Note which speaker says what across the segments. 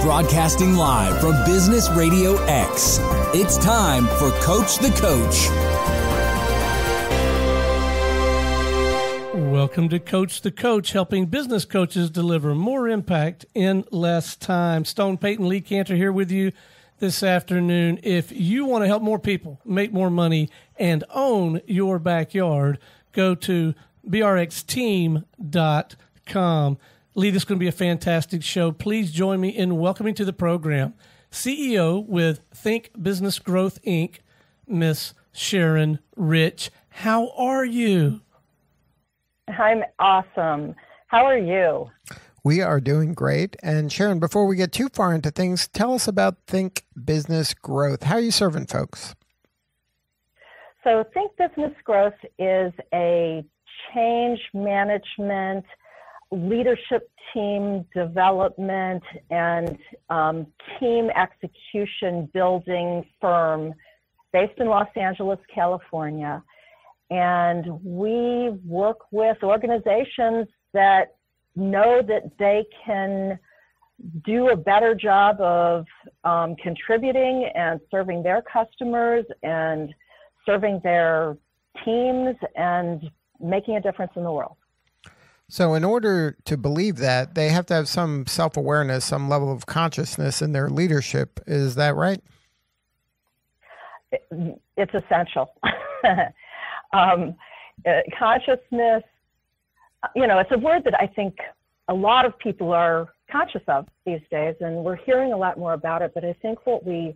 Speaker 1: Broadcasting live from Business Radio X. It's time for Coach the Coach.
Speaker 2: Welcome to Coach the Coach, helping business coaches deliver more impact in less time. Stone Payton, Lee Cantor here with you this afternoon. If you want to help more people make more money and own your backyard, go to brxteam.com. Lee, this is going to be a fantastic show. Please join me in welcoming to the program CEO with Think Business Growth, Inc., Miss Sharon Rich. How are you?
Speaker 3: I'm awesome. How are you?
Speaker 4: We are doing great. And Sharon, before we get too far into things, tell us about Think Business Growth. How are you serving folks?
Speaker 3: So Think Business Growth is a change management, leadership team development, and team execution building firm based in Los Angeles, California. And we work with organizations that know that they can do a better job of contributing and serving their customers and serving their teams and making a difference in the world.
Speaker 4: So in order to believe that, they have to have some self-awareness, some level of consciousness in their leadership. Is that right?
Speaker 3: It's essential. Consciousness, it's a word that I think a lot of people are conscious of these days, and we're hearing a lot more about it, but I think what we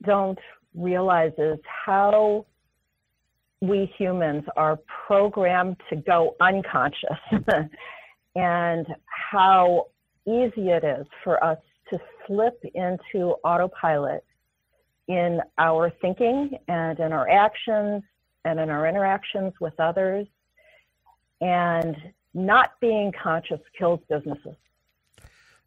Speaker 3: don't realize is how we humans are programmed to go unconscious and how easy it is for us to slip into autopilot in our thinking and in our actions and in our interactions with others. And not being conscious kills businesses.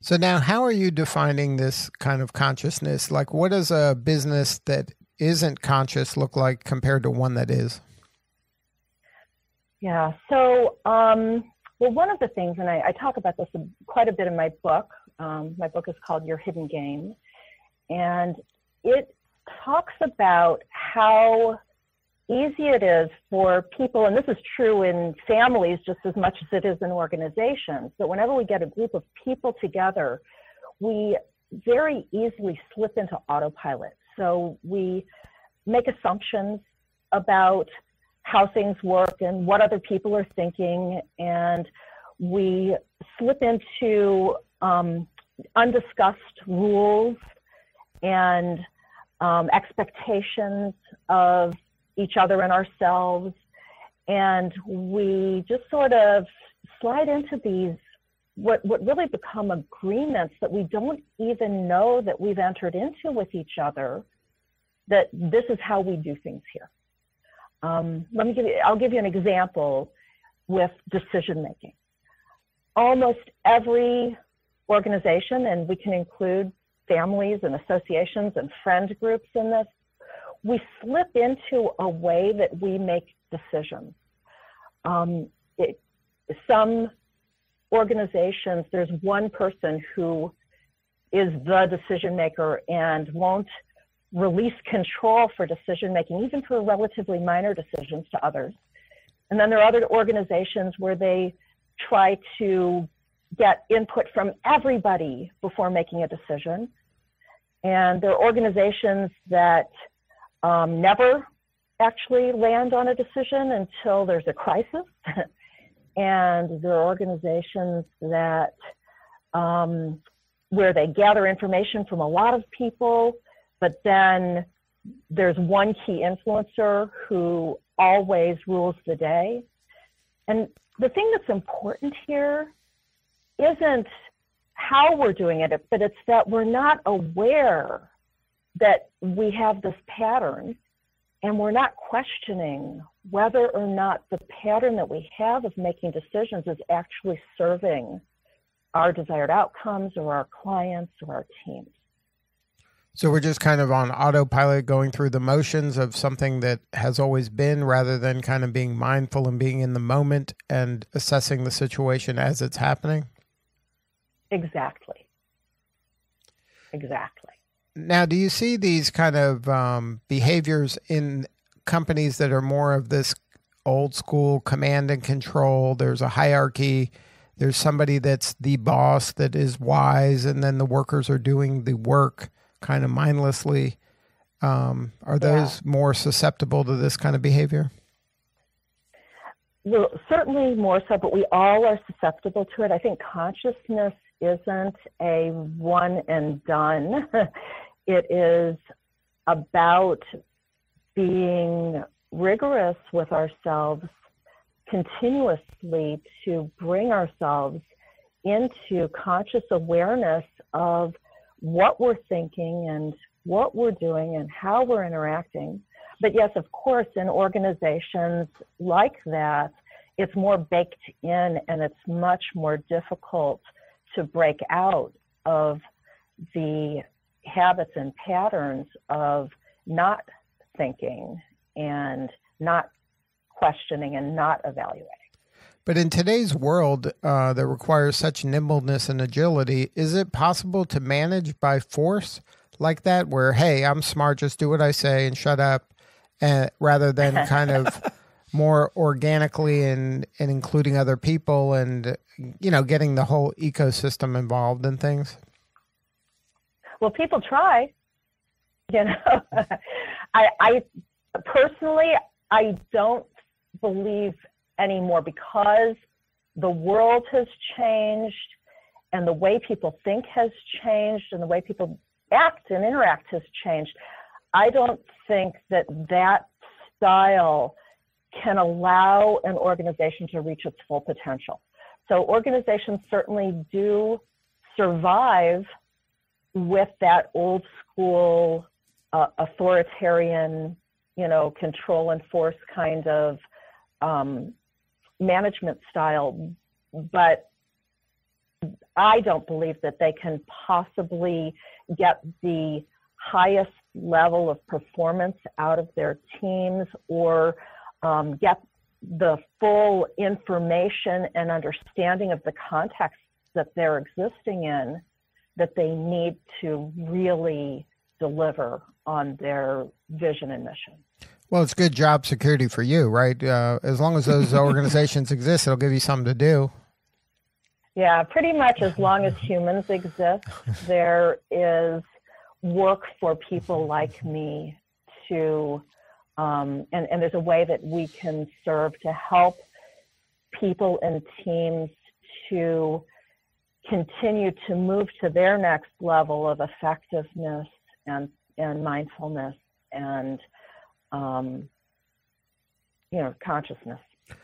Speaker 4: So now, how are you defining this kind of consciousness? Like, what does a business that isn't conscious look like compared to one that is?
Speaker 3: Yeah, so, one of the things, and I talk about this quite a bit in my book. My book is called Your Hidden Game. And it talks about how easy it is for people, and this is true in families just as much as it is in organizations, but whenever we get a group of people together, we very easily slip into autopilot. So we make assumptions about how things work and what other people are thinking, and we slip into undiscussed rules and expectations of each other and ourselves, and we just sort of slide into these what really become agreements that we don't even know that we've entered into with each other, that this is how we do things here. I'll give you an example with decision making. Almost every organization, and we can include families and associations and friend groups in this, we slip into a way that we make decisions. Some organizations, there's one person who is the decision maker and won't release control for decision making, even for relatively minor decisions, to others. And then there are other organizations where they try to get input from everybody before making a decision. And there are organizations that never actually land on a decision until there's a crisis. And there are organizations that where they gather information from a lot of people, but then there's one key influencer who always rules the day. And the thing that's important here isn't how we're doing it, but it's that we're not aware that we have this pattern, and we're not questioning whether or not the pattern that we have of making decisions is actually serving our desired outcomes or our clients or our teams.
Speaker 4: So we're just kind of on autopilot, going through the motions of something that has always been, rather than kind of being mindful and being in the moment and assessing the situation as it's happening?
Speaker 3: Exactly. Exactly.
Speaker 4: Now, do you see these kind of behaviors in companies that are more of this old school command and control? There's a hierarchy. There's somebody that's the boss that is wise, and then the workers are doing the work kind of mindlessly. Are those more susceptible to this kind of behavior?
Speaker 3: Well, certainly more so, but we all are susceptible to it. I think consciousness isn't a one and done. It is about being rigorous with ourselves continuously to bring ourselves into conscious awareness of what we're thinking and what we're doing and how we're interacting. But yes, of course, in organizations like that, it's more baked in and it's much more difficult to break out of the habits and patterns of not thinking and not questioning and not evaluating.
Speaker 4: But in today's world that requires such nimbleness and agility, is it possible to manage by force like that, where, hey, I'm smart, just do what I say and shut up, rather than kind of more organically and including other people and, getting the whole ecosystem involved in things?
Speaker 3: Well, people try, I personally, I don't believe anymore, because the world has changed and the way people think has changed and the way people act and interact has changed. I don't think that style can allow an organization to reach its full potential. So organizations certainly do survive with that old school authoritarian, control and force kind of management style, but I don't believe that they can possibly get the highest level of performance out of their teams or get the full information and understanding of the context that they're existing in that they need to really deliver on their vision and mission.
Speaker 4: Well, it's good job security for you, right? As long as those organizations exist, it'll give you something to do.
Speaker 3: Yeah, pretty much as long as humans exist, there is work for people like me to, and there's a way that we can serve to help people and teams to continue to move to their next level of effectiveness and mindfulness and consciousness.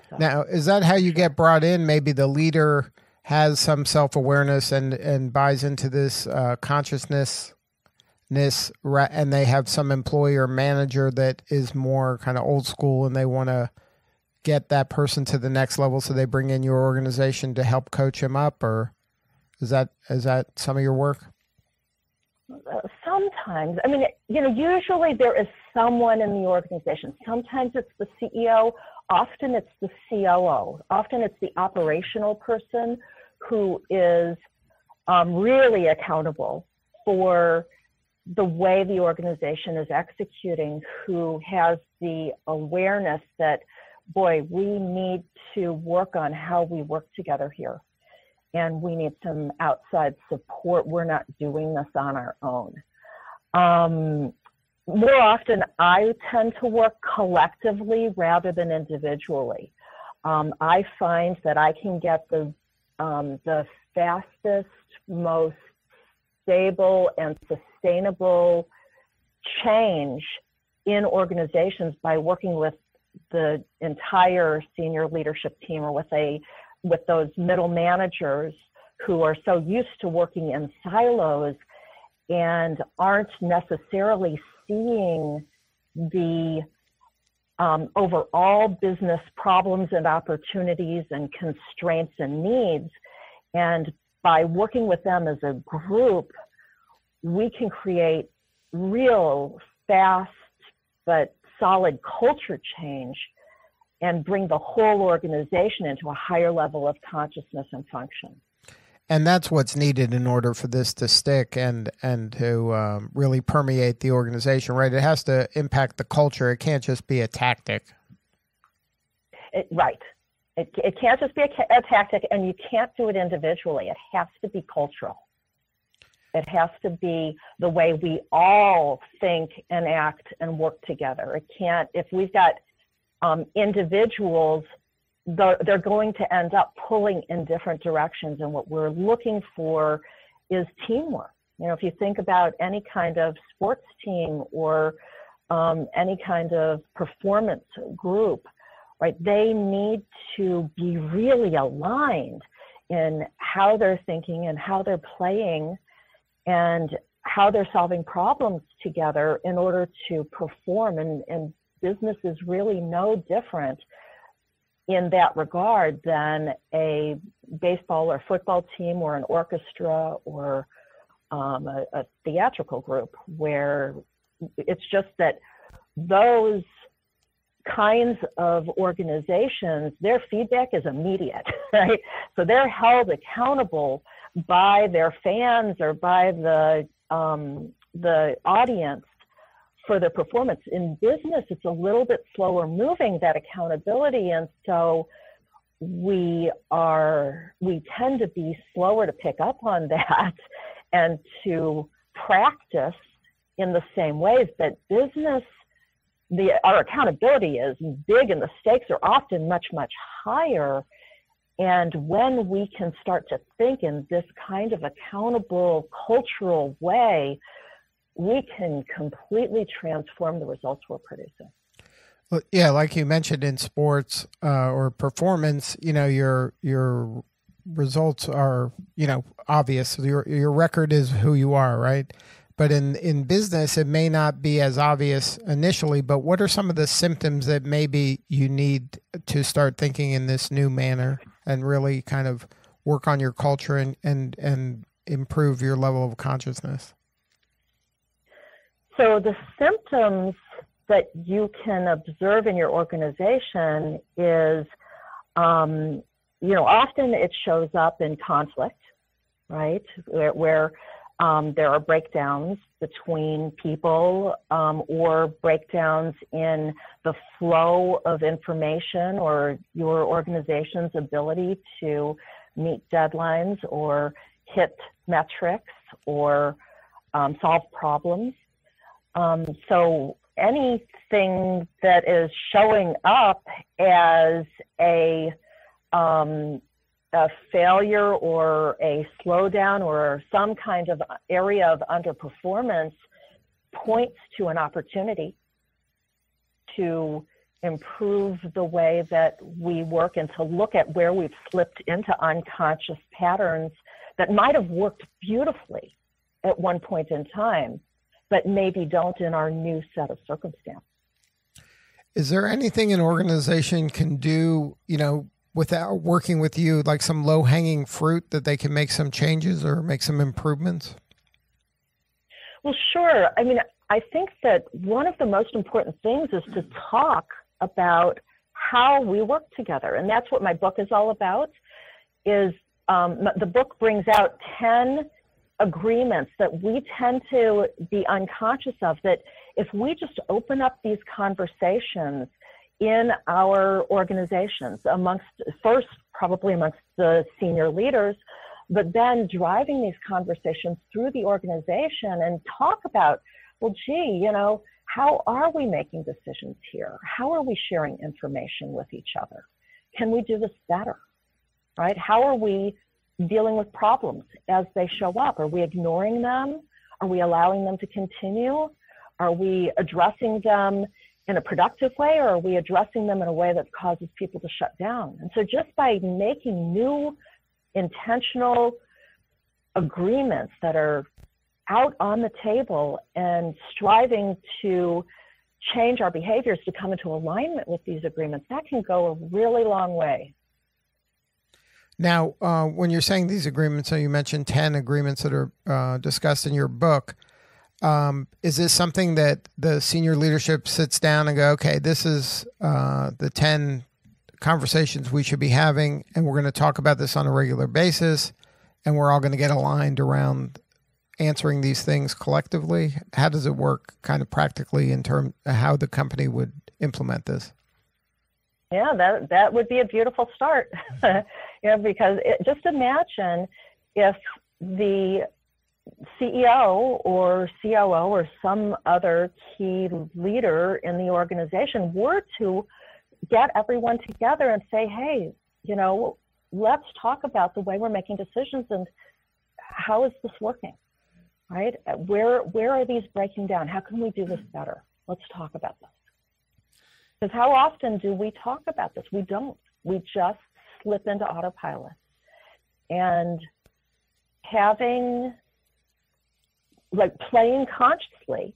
Speaker 3: So.
Speaker 4: Now, is that how you get brought in? Maybe the leader has some self-awareness and buys into this consciousness, and they have some employee or manager that is more kind of old school and they want to get that person to the next level, so they bring in your organization to help coach him up? Or is that some of your work?
Speaker 3: Sometimes. I mean, usually there is someone in the organization. Sometimes it's the CEO. Often it's the COO. Often it's the operational person who is really accountable for the way the organization is executing, who has the awareness that, boy, we need to work on how we work together here. And we need some outside support. We're not doing this on our own. More often, I tend to work collectively rather than individually. I find that I can get the fastest, most stable and sustainable change in organizations by working with the entire senior leadership team, or with those middle managers who are so used to working in silos and aren't necessarily seeing the overall business problems and opportunities and constraints and needs. And by working with them as a group, we can create real fast but solid culture change and bring the whole organization into a higher level of consciousness and function.
Speaker 4: And that's what's needed in order for this to stick and to really permeate the organization, right? It has to impact the culture. It can't just be a tactic.
Speaker 3: Right. It can't just be a tactic, and you can't do it individually. It has to be cultural. It has to be the way we all think and act and work together. It can't, if we've got individuals, they're going to end up pulling in different directions. And what we're looking for is teamwork. You know, if you think about any kind of sports team or any kind of performance group, right, they need to be really aligned in how they're thinking and how they're playing and how they're solving problems together in order to perform. And business is really no different in that regard than a baseball or football team or an orchestra or a theatrical group, where it's just that those kinds of organizations, their feedback is immediate, right? So they're held accountable by their fans or by the audience for their performance. In business, it's a little bit slower moving, that accountability, and so we tend to be slower to pick up on that and to practice in the same ways. But business, our accountability is big and the stakes are often much, much higher. And when we can start to think in this kind of accountable cultural way, we can completely transform the results we're producing.
Speaker 4: Well, yeah, like you mentioned in sports or performance, you know, your results are, you know, obvious. Your record is who you are, right? But in business, it may not be as obvious initially, but what are some of the symptoms that maybe you need to start thinking in this new manner and really kind of work on your culture and improve your level of consciousness?
Speaker 3: So the symptoms that you can observe in your organization is, you know, often it shows up in conflict, right? Where there are breakdowns between people or breakdowns in the flow of information or your organization's ability to meet deadlines or hit metrics or solve problems. So anything that is showing up as a failure or a slowdown or some kind of area of underperformance points to an opportunity to improve the way that we work and to look at where we've slipped into unconscious patterns that might have worked beautifully at one point in time, but maybe don't in our new set of circumstances.
Speaker 4: Is there anything an organization can do, you know, without working with you, like some low-hanging fruit that they can make some changes or make some improvements?
Speaker 3: Well, sure. I mean, I think that one of the most important things is to talk about how we work together. And that's what my book is all about, is the book brings out 10 agreements that we tend to be unconscious of, that if we just open up these conversations in our organizations, first probably amongst the senior leaders, but then driving these conversations through the organization and talk about, well, gee, you know, how are we making decisions here? How are we sharing information with each other? Can we do this better, right? How are we dealing with problems as they show up? Are we ignoring them? Are we allowing them to continue? Are we addressing them in a productive way, or are we addressing them in a way that causes people to shut down? And so just by making new intentional agreements that are out on the table and striving to change our behaviors to come into alignment with these agreements, that can go a really long way.
Speaker 4: Now, when you're saying these agreements, so you mentioned 10 agreements that are discussed in your book. Is this something that the senior leadership sits down and go, okay, this is the 10 conversations we should be having, and we're going to talk about this on a regular basis, and we're all going to get aligned around answering these things collectively? How does it work kind of practically in terms of how the company would implement this?
Speaker 3: Yeah, that would be a beautiful start. Because just imagine if the CEO or COO or some other key leader in the organization were to get everyone together and say, hey, let's talk about the way we're making decisions and how is this working, right? Where are these breaking down? How can we do this better? Let's talk about this. Because how often do we talk about this? We don't. We just slip into autopilot. And playing consciously,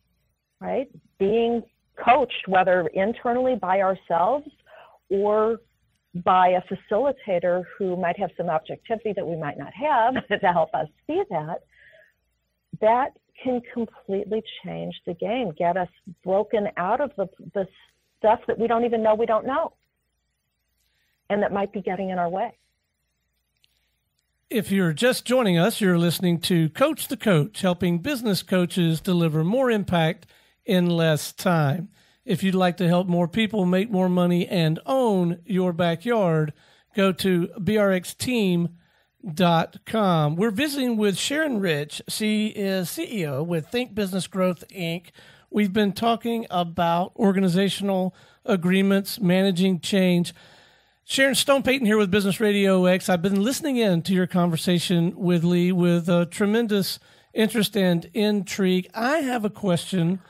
Speaker 3: right? Being coached, whether internally by ourselves or by a facilitator who might have some objectivity that we might not have to help us see that can completely change the game, get us broken out of the stuff that we don't even know we don't know, and that might be getting in our way.
Speaker 2: If you're just joining us, you're listening to Coach the Coach, helping business coaches deliver more impact in less time. If you'd like to help more people make more money and own your backyard, go to brxteam.com. We're visiting with Sharon Rich. She is CEO with Think Business Growth, Inc. We've been talking about organizational agreements, managing change. Sharon, Stone Payton here with Business Radio X. I've been listening in to your conversation with Lee with tremendous interest and intrigue. I have a question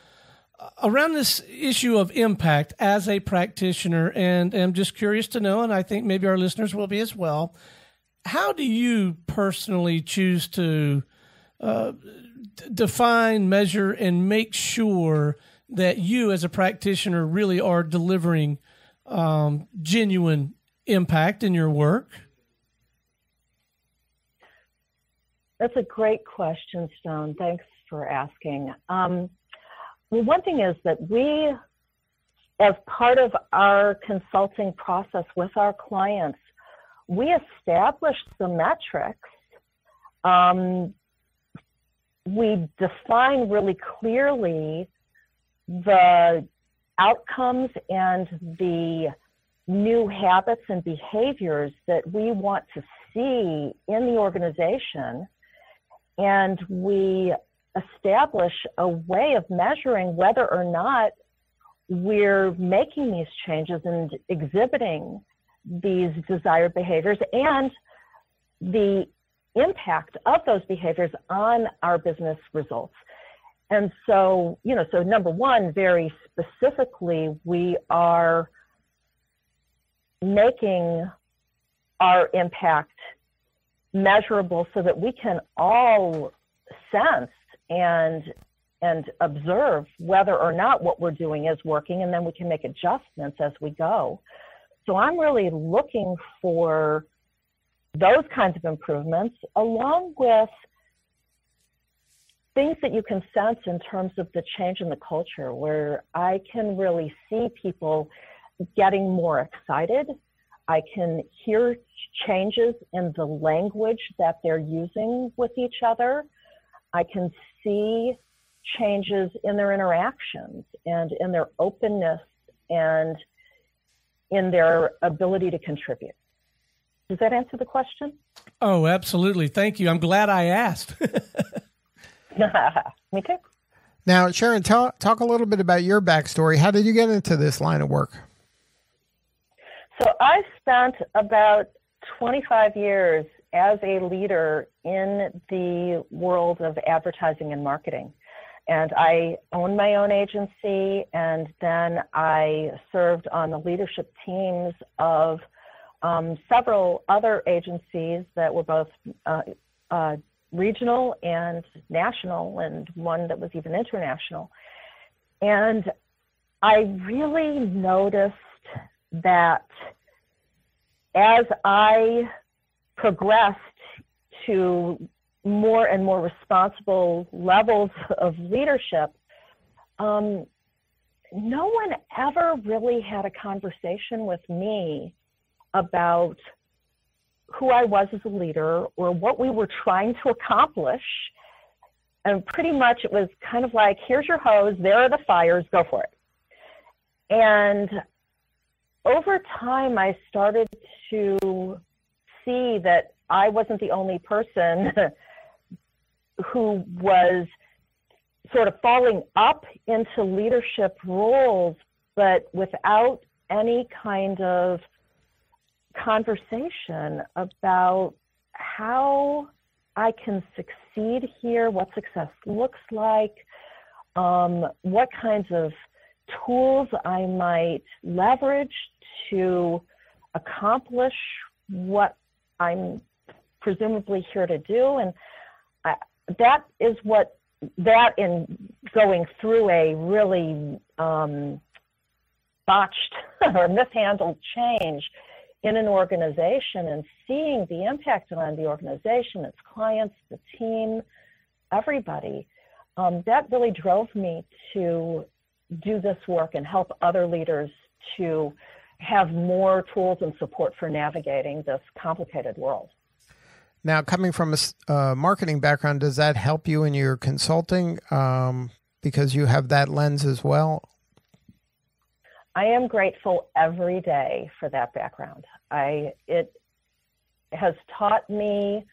Speaker 2: around this issue of impact as a practitioner, and I'm just curious to know, and I think maybe our listeners will be as well, how do you personally choose to define, measure, and make sure that you as a practitioner really are delivering genuine impact in your work?
Speaker 3: That's a great question, Stone. Thanks for asking. Well, one thing is that we, as part of our consulting process with our clients, we establish the metrics. We define really clearly the outcomes and the new habits and behaviors that we want to see in the organization. And we establish a way of measuring whether or not we're making these changes and exhibiting these desired behaviors and the impact of those behaviors on our business results. And so, so number one, very specifically, we are making our impact measurable so that we can all sense and observe whether or not what we're doing is working, and then we can make adjustments as we go. So I'm really looking for those kinds of improvements, along with things that you can sense in terms of the change in the culture, where I can really see people getting more excited. I can hear changes in the language that they're using with each other. I can see changes in their interactions and in their openness and in their ability to contribute. Does that answer the question?
Speaker 2: Oh, absolutely. Thank you. I'm glad I asked.
Speaker 3: Me too.
Speaker 4: Now, Sharon, talk a little bit about your backstory. How did you get into this line of work?
Speaker 3: So I spent about 25 years as a leader in the world of advertising and marketing. And I owned my own agency, and then I served on the leadership teams of several other agencies that were both regional and national, and one that was even international. And I really noticed that as I progressed to more and more responsible levels of leadership, no one ever really had a conversation with me about who I was as a leader or what we were trying to accomplish. And pretty much it was kind of like, here's your hose, there are the fires, go for it. And over time, I started to see that I wasn't the only person who was sort of falling up into leadership roles, but without any kind of conversation about how I can succeed here, what success looks like, what kinds of tools I might leverage to accomplish what I'm presumably here to do. And that is what, that in going through a really botched or mishandled change in an organization and seeing the impact on the organization, its clients, the team, everybody, that really drove me to do this work and help other leaders to have more tools and support for navigating this complicated world.
Speaker 4: Now, coming from a marketing background, does that help you in your consulting because you have that lens as well?
Speaker 3: I am grateful every day for that background. It has taught me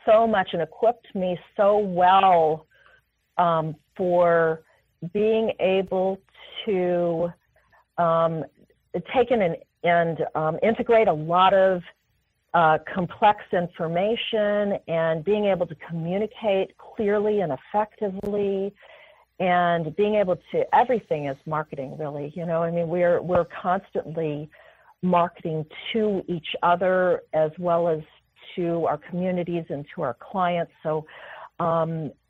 Speaker 3: so much and equipped me so well for being able to take in and integrate a lot of complex information and being able to communicate clearly and effectively, and being able to, everything is marketing really, you know, I mean, we're constantly marketing to each other as well as to our communities and to our clients. So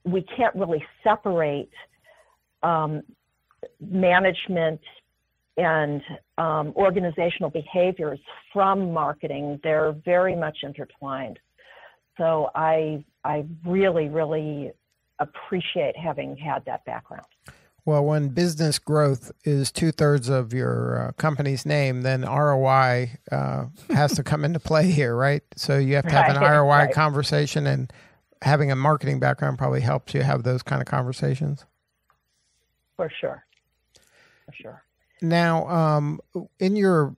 Speaker 3: we can't really separate management and organizational behaviors from marketing. They're very much intertwined. So I really, really appreciate having had that background.
Speaker 4: Well, when business growth is 2/3 of your company's name, then ROI has to come into play here, right? So you have to have an ROI conversation, and having a marketing background probably helps you have those kind of conversations.
Speaker 3: For sure. For sure.
Speaker 4: Now, in your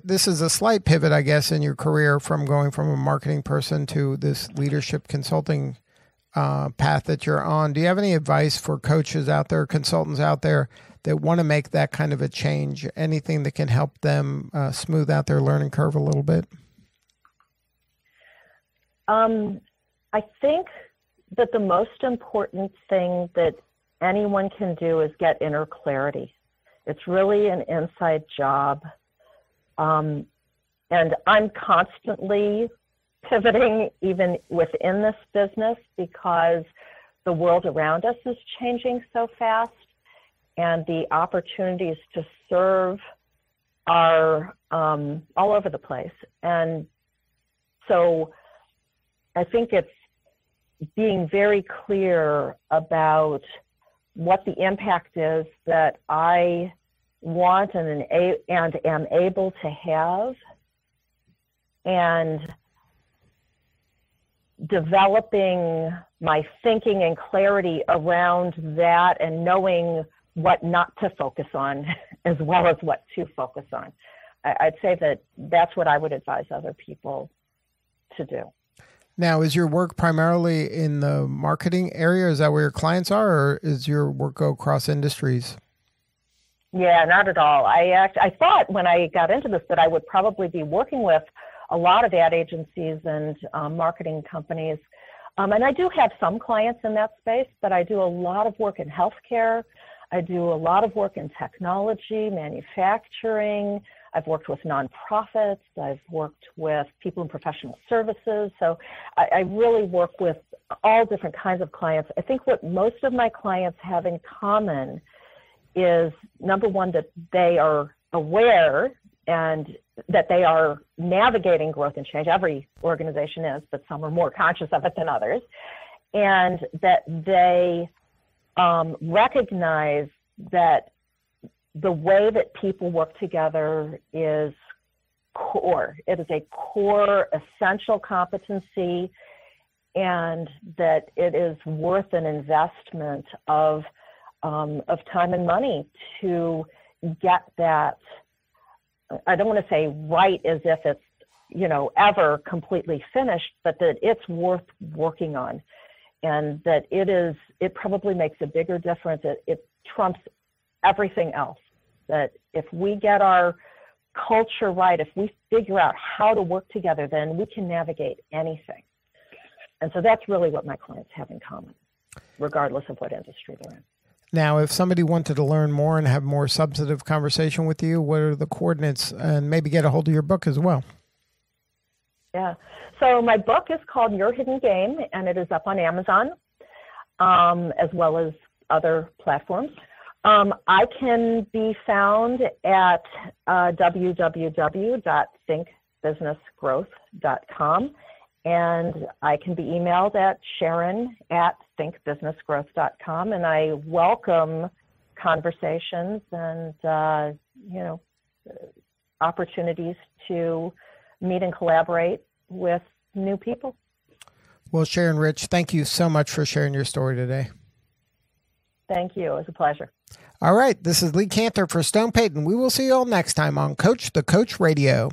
Speaker 4: this is a slight pivot, I guess, in your career from going from a marketing person to this leadership consulting path that you're on. Do you have any advice for coaches out there, consultants out there that want to make that kind of a change? Anything that can help them smooth out their learning curve a little bit?
Speaker 3: I think that the most important thing that anyone can do is get inner clarity. It's really an inside job. And I'm constantly pivoting even within this business because the world around us is changing so fast, and the opportunities to serve are all over the place. And so I think it's being very clear about what the impact is that I want and am able to have, and developing my thinking and clarity around that, and knowing what not to focus on as well as what to focus on. I'd say that that's what I would advise other people to do.
Speaker 4: Now, is your work primarily in the marketing area? Is that where your clients are, or is your work go across industries?
Speaker 3: Yeah, not at all. I thought when I got into this that I would probably be working with a lot of ad agencies and marketing companies. And I do have some clients in that space, but I do a lot of work in healthcare. I do a lot of work in technology, manufacturing. I've worked with nonprofits. I've worked with people in professional services. So I really work with all different kinds of clients. I think what most of my clients have in common is, number one, that they are aware and that they are navigating growth and change. Every organization is, but some are more conscious of it than others. And that they recognize that the way that people work together is core. It is a core essential competency, and that it is worth an investment of time and money to get that. I don't want to say right as if it's, ever completely finished, but that it's worth working on, and that it probably makes a bigger difference. It trumps everything else. That if we get our culture right, if we figure out how to work together, then we can navigate anything. And so that's really what my clients have in common, regardless of what industry they're in.
Speaker 4: Now, if somebody wanted to learn more and have more substantive conversation with you, what are the coordinates, and maybe get a hold of your book as well?
Speaker 3: Yeah. So my book is called Your Hidden Game, and it is up on Amazon, as well as other platforms. I can be found at www.thinkbusinessgrowth.com, and I can be emailed at sharon@thinkbusinessgrowth.com, and I welcome conversations and, opportunities to meet and collaborate with new people.
Speaker 4: Well, Sharon Rich, thank you so much for sharing your story today.
Speaker 3: Thank you. It was a pleasure.
Speaker 4: All right. This is Lee Cantor for Stone Payton. We will see you all next time on Coach the Coach Radio.